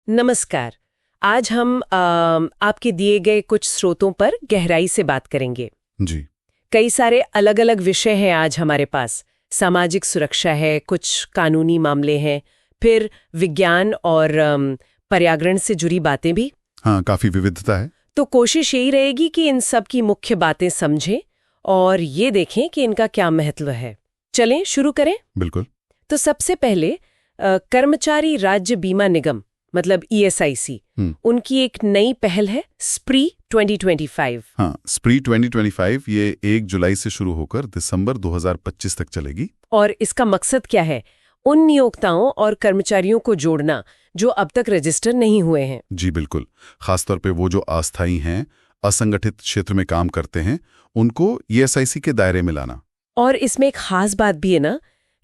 नमस्कार। आज हम आपके दिए गए कुछ स्रोतों पर गहराई से बात करेंगे। जी। कई सारे अलग अलग विषय हैं आज हमारे पास। सामाजिक सुरक्षा है, कुछ कानूनी मामले हैं, फिर विज्ञान और पर्यावरण से जुड़ी बातें भी। हाँ, काफी विविधता है। तो कोशिश यही रहेगी कि इन सब की मुख्य बातें समझें और ये देखें कि इनका क्या महत्व है। चलें शुरू करें। बिल्कुल। तो सबसे पहले कर्मचारी राज्य बीमा निगम मतलब ESIC, उनकी एक नई पहल है स्प्री 2025। हाँ, स्प्री 2025 ये 1 जुलाई से शुरू होकर दिसंबर 2025 तक चलेगी। और इसका मकसद क्या है? उन नियोक्ताओं और कर्मचारियों को जोड़ना जो अब तक रजिस्टर नहीं हुए हैं। जी बिल्कुल। खासतौर पे वो जो अस्थायी हैं, असंगठित क्षेत्र में काम करते हैं, उनको ESIC के दायरे में लाना। और इसमें एक खास बात भी है ना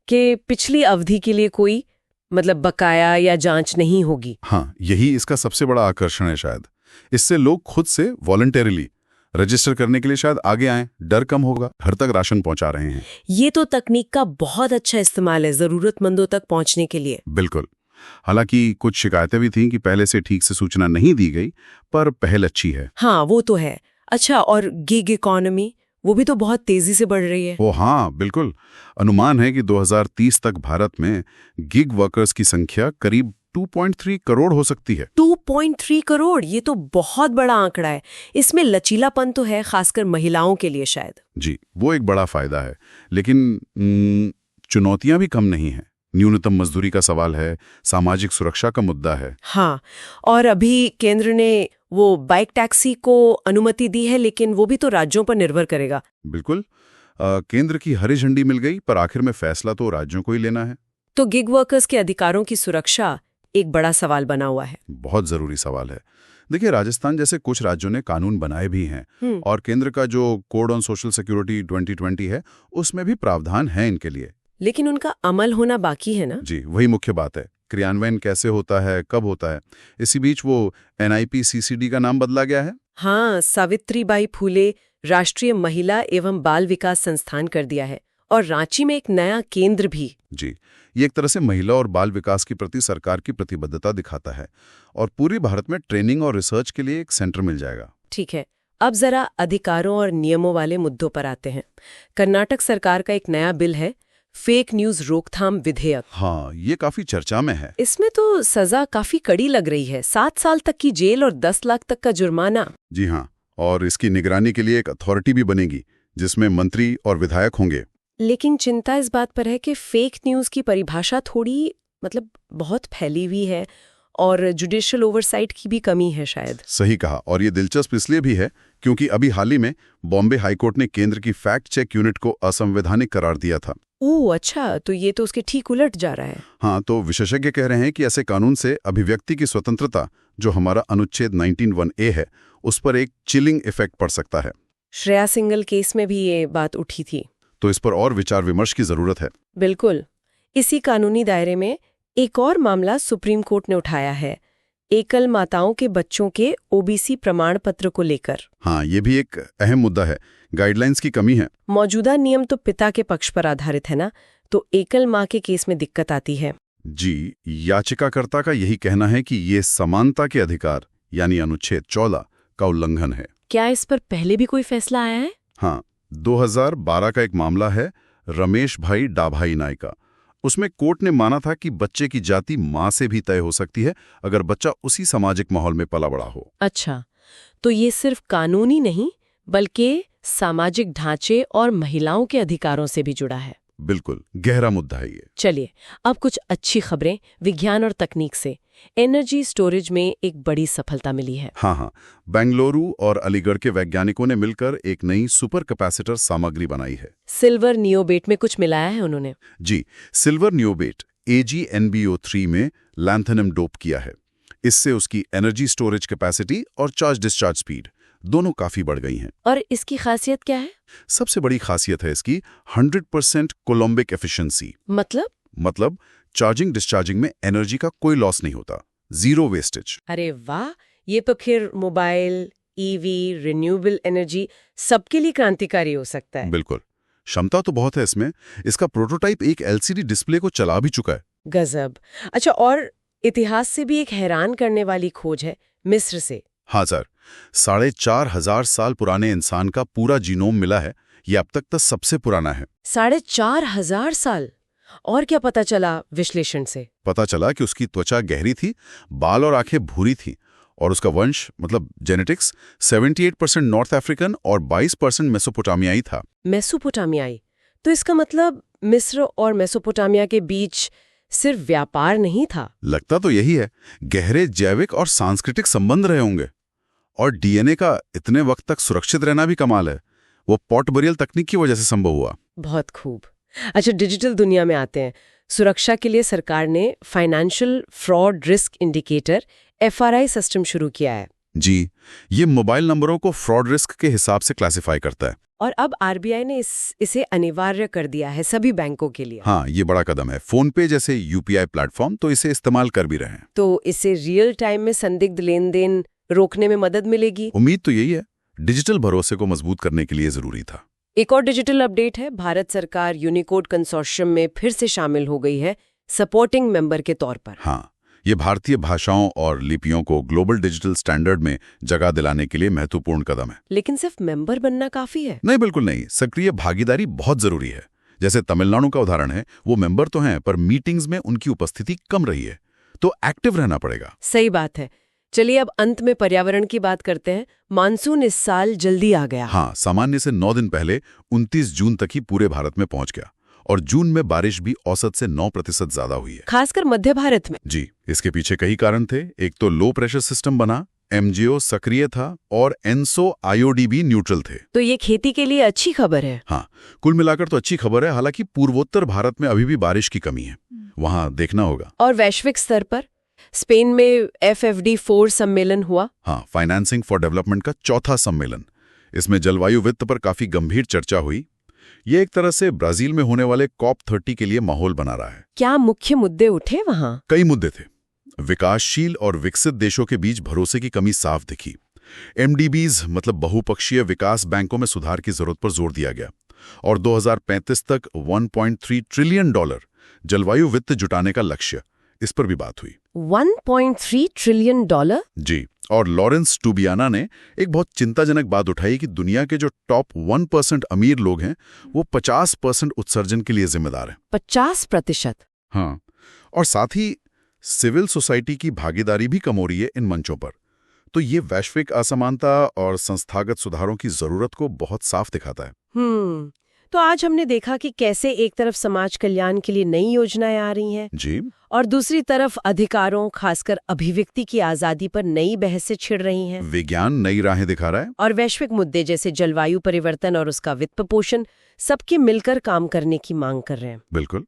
कि पिछली अवधि के लिए कोई मतलब बकाया या जांच नहीं होगी। हाँ, यही इसका सबसे बड़ा आकर्षण है शायद। इससे लोग खुद से वॉलंटरीली रजिस्टर करने के लिए शायद आगे आएं, डर कम होगा, घर तक राशन पहुंचा रहे हैं। ये तो तकनीक का बहुत अच्छा इस्तेमाल है जरूरतमंदों तक पहुंचने के लिए। बिल्कुल। हालांकि कुछ शिकायतें भी थीं कि पहले से ठीक से सूचना नहीं दी गई, पर पहल अच्छी है। हाँ, वो तो है। अच्छा, और गिग इकोनॉमी वो भी तो बहुत तेजी से बढ़ रही है। ओ हाँ, बिल्कुल। अनुमान है कि 2030 तक भारत में गिग वर्कर्स की संख्या करीब 2.3 करोड़ हो सकती है। 2.3 करोड़, ये तो बहुत बड़ा आंकड़ा है। इसमें लचीलापन तो है, खासकर महिलाओं के लिए शायद। जी, वो एक बड़ा फायदा है। लेकिन चुनौतियां भी कम नहीं हैं। न्यूनतम मजदूरी का सवाल है, सामाजिक सुरक्षा का मुद्दा है। हाँ, और अभी केंद्र ने वो बाइक टैक्सी को अनुमति दी है, लेकिन वो भी तो राज्यों पर निर्भर करेगा। बिल्कुल। केंद्र की हरी झंडी मिल गई, पर आखिर में फैसला तो राज्यों को ही लेना है। तो गिग वर्कर्स के अधिकारों की सुरक्षा एक बड़ा सवाल बना हुआ है। बहुत जरूरी सवाल है। देखिए, राजस्थान जैसे कुछ राज्यों ने कानून बनाए भी हैं और केंद्र का जो कोड ऑन सोशल सिक्योरिटी 2020 है, उसमें भी प्रावधान है इनके लिए। लेकिन उनका अमल होना बाकी है ना? जी, वही मुख्य बात है। क्रियान्वयन कैसे होता है, कब होता है। इसी बीच वो NIPCCD का नाम बदला गया है। हाँ, सावित्रीबाई फूले राष्ट्रीय महिला एवं बाल विकास संस्थान कर दिया है, और रांची में एक नया केंद्र भी। जी, ये एक तरह से महिला और बाल विकास के प्रति सरकार की प्रतिबद्धता दिखाता है और पूरे भारत में ट्रेनिंग और रिसर्च के लिए एक सेंटर मिल जाएगा। ठीक है, अब जरा अधिकारों और नियमों वाले मुद्दों पर आते हैं। कर्नाटक सरकार का एक नया बिल है, फेक न्यूज रोकथाम विधेयक। हाँ, ये काफी चर्चा में है। इसमें तो सजा काफी कड़ी लग रही है, 7 साल तक की जेल और 10 लाख तक का जुर्माना। जी हाँ, और इसकी निगरानी के लिए एक अथॉरिटी भी बनेगी जिसमें मंत्री और विधायक होंगे। लेकिन चिंता इस बात पर है कि फेक न्यूज की परिभाषा थोड़ी मतलब बहुत फैली हुई है और जुडिशियल ओवरसाइट की भी कमी है शायद। सही कहा, और ये दिलचस्प इसलिए भी है क्योंकि अभी हाल ही में बॉम्बे हाईकोर्ट ने केंद्र की फैक्ट चेक यूनिट को असंवैधानिक करार दिया था। ओह अच्छा, तो ये तो उसके ठीक उलट जा रहा है। हाँ, तो विशेषज्ञ कह रहे हैं कि ऐसे कानून से अभिव्यक्ति की स्वतंत्रता, जो हमारा अनुच्छेद 19(1)A है, उस पर एक चिलिंग इफेक्ट पड़ सकता है। श्रेया सिंगल केस में भी ये बात उठी थी। तो इस पर और विचार विमर्श की जरूरत है। बिल्कुल। इसी कानूनी दायरे में एक और मामला सुप्रीम कोर्ट ने उठाया है, एकल माताओं के बच्चों के OBC प्रमाण पत्र को लेकर। हाँ, ये भी एक अहम मुद्दा है। गाइडलाइंस की कमी है। मौजूदा नियम तो पिता के पक्ष पर आधारित है ना, तो एकल माँ के केस में दिक्कत आती है। जी, याचिकाकर्ता का यही कहना है कि ये समानता के अधिकार यानी अनुच्छेद 14 का उल्लंघन है। क्या इस पर पहले भी कोई फैसला आया है? हाँ, 2012 का एक मामला है, रमेश भाई डाभाई नाय का। उसमें कोर्ट ने माना था कि बच्चे की जाति माँ से भी तय हो सकती है अगर बच्चा उसी सामाजिक माहौल में पला बड़ा हो। अच्छा, तो ये सिर्फ कानूनी नहीं बल्कि सामाजिक ढांचे और महिलाओं के अधिकारों से भी जुड़ा है। बिल्कुल, गहरा मुद्दा है ये। चलिए, अब कुछ अच्छी खबरें विज्ञान और तकनीक से। एनर्जी स्टोरेज में एक बड़ी सफलता मिली है। हाँ, बेंगलुरु और अलीगढ़ के वैज्ञानिकों ने मिलकर एक नई सुपर कैपेसिटर सामग्री बनाई है। सिल्वर नियोबेट में कुछ मिलाया है उन्होंने। जी, सिल्वर नियोबेट AgNBO3 में लैंथेनम डोप किया है। इससे उसकी एनर्जी स्टोरेज कैपेसिटी और चार्ज डिस्चार्ज स्पीड दोनों काफी बढ़ गई हैं। और इसकी खासियत क्या है? सबसे बड़ी खासियत है इसकी 100% कोलम्बिक एफिशिएंसी। मतलब चार्जिंग डिस्चार्जिंग में एनर्जी का कोई लॉस नहीं होता, जीरो वेस्टेज। अरे वाह, ये तो फिर मोबाइल, EV, रिन्यूएबल एनर्जी सबके लिए क्रांतिकारी हो सकता है। बिल्कुल, क्षमता तो बहुत है इसमें। इसका प्रोटोटाइप एक LCD डिस्प्ले को चला भी चुका है। गजब। अच्छा, और इतिहास से भी एक हैरान करने वाली खोज है मिस्र से। हाँ सर, 4,500 साल पुराने इंसान का पूरा जीनोम मिला है। ये अब तक का सबसे पुराना है। 4,500 साल। और क्या पता चला विश्लेषण से? पता चला कि उसकी त्वचा गहरी थी, बाल और आंखें भूरी थी, और उसका वंश मतलब जेनेटिक्स 78% नॉर्थ अफ्रीकन और 22% मेसोपोटामियाई था। मेसोपोटामियाई? तो इसका मतलब मिस्र और मेसोपोटामिया के बीच सिर्फ व्यापार नहीं था। लगता तो यही है। गहरे जैविक और सांस्कृतिक संबंध रहे होंगे। और डीएनए का इतने वक्त तक सुरक्षित रहना भी कमाल है। वो पॉट बरियल तकनीक की वजह से संभव हुआ। बहुत खूब। अच्छा, डिजिटल दुनिया में आते हैं। सुरक्षा के लिए सरकार ने financial fraud risk indicator FRI system शुरू किया है। जी, ये मोबाइल नंबरों को फ्रॉड रिस्क के हिसाब से क्लासिफाई करता है। और अब RBI ने इसे अनिवार्य कर दिया है सभी बैंकों के लिए। हाँ, ये बड़ा कदम है। फोन पे जैसे UPI प्लेटफॉर्म तो इसे इस्तेमाल कर भी रहे हैं। तो इससे रियल टाइम में संदिग्ध लेन देन रोकने में मदद मिलेगी। उम्मीद तो यही है। डिजिटल भरोसे को मजबूत करने के लिए जरूरी था। एक और डिजिटल अपडेट है। भारत सरकार यूनिकोड कंसोर्शियम में फिर से शामिल हो गई है सपोर्टिंग मेंबर के तौर पर। हाँ, ये भारतीय भाषाओं और लिपियों को ग्लोबल डिजिटल स्टैंडर्ड में जगह दिलाने के लिए महत्वपूर्ण कदम है। लेकिन सिर्फ मेंबर बनना काफी है? नहीं, बिल्कुल नहीं। सक्रिय भागीदारी बहुत जरूरी है। जैसे तमिलनाडु का उदाहरण है, वो मेंबर तो हैं पर मीटिंग्स में उनकी उपस्थिति कम रही है, तो एक्टिव रहना पड़ेगा। सही बात है। चलिए अब अंत में पर्यावरण की बात करते हैं। मानसून इस साल जल्दी आ गया। हाँ, सामान्य से 9 दिन पहले 29 जून तक ही पूरे भारत में पहुंच गया। और जून में बारिश भी औसत से 9% ज्यादा हुई है, खासकर मध्य भारत में। जी, इसके पीछे कई कारण थे। एक तो लो प्रेशर सिस्टम बना, MGO सक्रिय था और ENSO IOD भी न्यूट्रल थे। तो ये खेती के लिए अच्छी खबर है। हाँ, कुल मिलाकर तो अच्छी खबर है। हालांकि पूर्वोत्तर भारत में अभी भी बारिश की कमी है, वहां देखना होगा। और वैश्विक स्तर पर स्पेन में FFD4 सम्मेलन हुआ। हाँ, फाइनेंसिंग फॉर डेवलपमेंट का चौथा सम्मेलन। इसमें जलवायु वित्त पर काफी गंभीर चर्चा हुई। ये एक तरह से ब्राजील में होने वाले COP30 के लिए माहौल बना रहा है। क्या मुख्य मुद्दे उठे वहां? कई मुद्दे थे। विकासशील और विकसित देशों के बीच भरोसे की कमी साफ दिखी। MDBs मतलब बहुपक्षीय विकास बैंकों में सुधार की जरूरत पर जोर दिया गया। और 2035 तक $1.3 ट्रिलियन जलवायु वित्त जुटाने का लक्ष्य, इस पर भी बात हुई। 1.3 ट्रिलियन डॉलर? जी। और लॉरेंस टूबियाना ने एक बहुत चिंताजनक बात उठाई कि दुनिया के जो टॉप 1% अमीर लोग हैं, वो 50% उत्सर्जन के लिए जिम्मेदार हैं। 50%? हाँ, और साथ ही सिविल सोसाइटी की भागीदारी भी कम हो रही है इन मंचों पर। तो ये वैश्विक असमानता और संस्थागत सुधारों की जरूरत को बहुत साफ दिखाता है। तो आज हमने देखा कि कैसे एक तरफ समाज कल्याण के लिए नई योजनाएं आ रही हैं जी, और दूसरी तरफ अधिकारों, खासकर अभिव्यक्ति की आजादी पर नई बहसें छिड़ रही हैं। विज्ञान नई राहें दिखा रहा है। और वैश्विक मुद्दे जैसे जलवायु परिवर्तन और उसका वित्त पोषण, सबके मिलकर काम करने की मांग कर रहे हैं। बिल्कुल।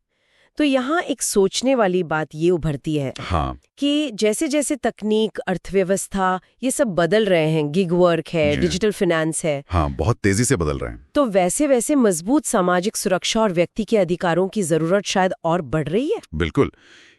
तो यहाँ एक सोचने वाली बात ये उभरती है कि जैसे जैसे तकनीक, अर्थव्यवस्था, ये सब बदल रहे हैं, गिग वर्क है, डिजिटल फाइनेंस है, हाँ, बहुत तेजी से बदल रहे हैं, तो वैसे वैसे मजबूत सामाजिक सुरक्षा और व्यक्ति के अधिकारों की जरूरत शायद और बढ़ रही है। बिल्कुल,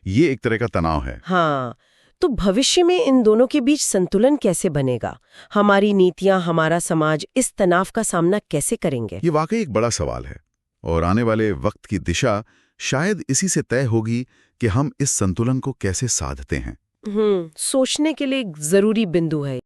ये एक तरह का तनाव है। हाँ, तो भविष्य में इन दोनों के बीच संतुलन कैसे बनेगा? हमारी नीतियां, हमारा समाज इस तनाव का सामना कैसे करेंगे? ये वाकई एक बड़ा सवाल है और आने वाले वक्त की दिशा शायद इसी से तय होगी कि हम इस संतुलन को कैसे साधते हैं। सोचने के लिए एक जरूरी बिंदु है।